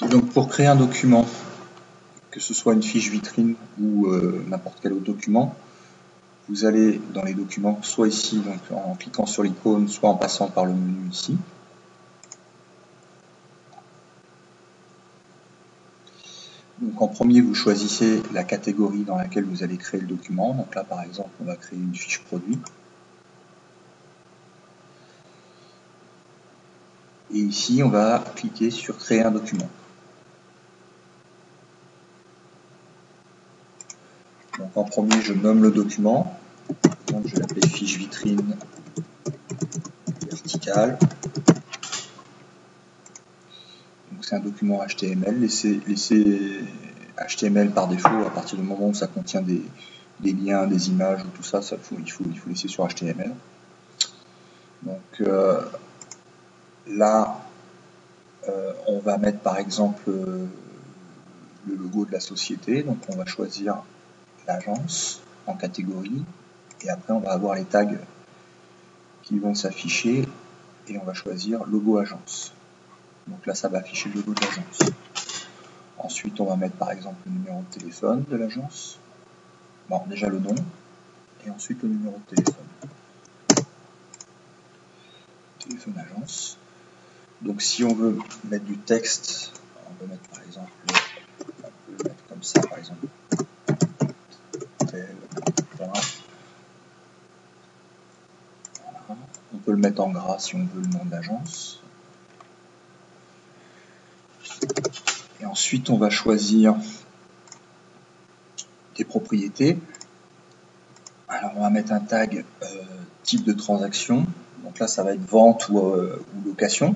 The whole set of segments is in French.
Donc pour créer un document, que ce soit une fiche vitrine ou n'importe quel autre document, vous allez dans les documents, soit ici, donc en cliquant sur l'icône, soit en passant par le menu ici. Donc en premier, vous choisissez la catégorie dans laquelle vous allez créer le document. Donc là, par exemple, on va créer une fiche produit. Et ici, on va cliquer sur créer un document. Donc en premier, je nomme le document. Donc je vais l'appeler fiche vitrine verticale. Donc c'est un document HTML. Laissez HTML par défaut à partir du moment où ça contient des liens, des images ou tout ça, il faut laisser sur HTML. Donc là, on va mettre par exemple le logo de la société. Donc on va choisir l'agence en catégorie et après on va avoir les tags qui vont s'afficher et on va choisir logo agence. Donc là ça va afficher le logo de l'agence. Ensuite on va mettre par exemple le numéro de téléphone de l'agence. Bon, déjà le nom et ensuite le numéro de téléphone. Téléphone agence. Donc si on veut mettre du texte, on peut mettre par exemple, on peut le mettre comme ça par exemple. On peut le mettre en gras si on veut le nom de l'agence. Et ensuite, on va choisir des propriétés. Alors, on va mettre un tag type de transaction. Donc là, ça va être vente ou location.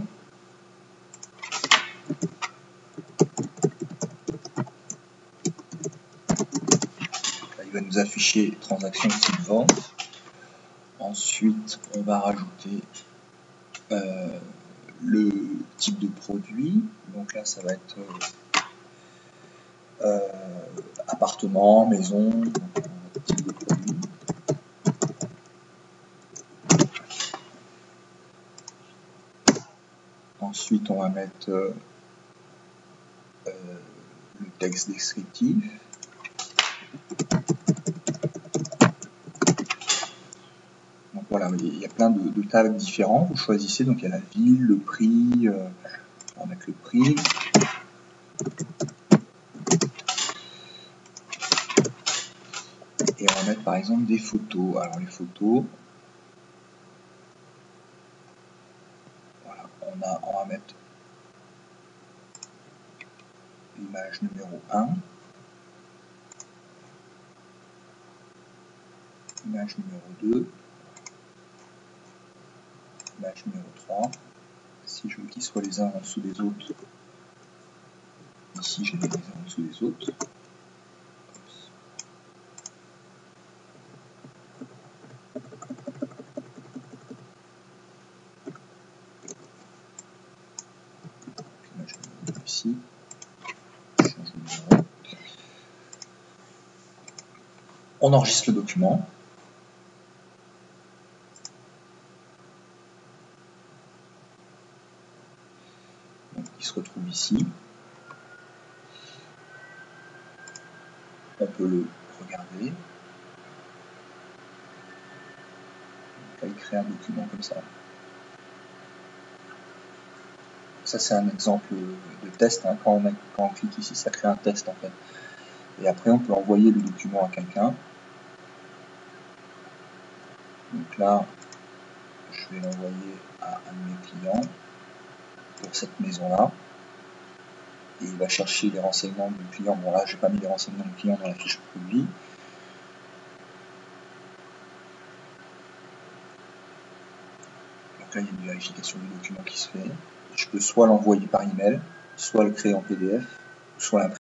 Là, il va nous afficher transaction type vente. Ensuite, on va rajouter le type de produit. Donc là, ça va être appartement, maison, type de produit. Ensuite, on va mettre le texte descriptif. Donc voilà, il y a plein de tags différents. Vous choisissez, donc il y a la ville, le prix, on va mettre le prix. Et on va mettre par exemple des photos. Alors les photos, voilà, on va mettre l'image numéro 1, image numéro 2, image numéro 3. Si je veux qu'ils soient les uns en dessous des autres, ici je les mets les uns en dessous des autres. Ici, je change le numéro. On enregistre le document. Donc, il se retrouve ici. On peut le regarder. Donc, là, il crée un document comme ça. Ça, c'est un exemple de test. Hein. Quand on clique ici, ça crée un test en fait. Et après, on peut envoyer le document à quelqu'un. Donc là, je vais l'envoyer à un de mes clients pour cette maison-là. Et il va chercher les renseignements du client. Bon, là, je n'ai pas mis les renseignements du client dans la fiche produit. Donc là, il y a une vérification du document qui se fait. Je peux soit l'envoyer par email, soit le créer en PDF, soit l'imprimer.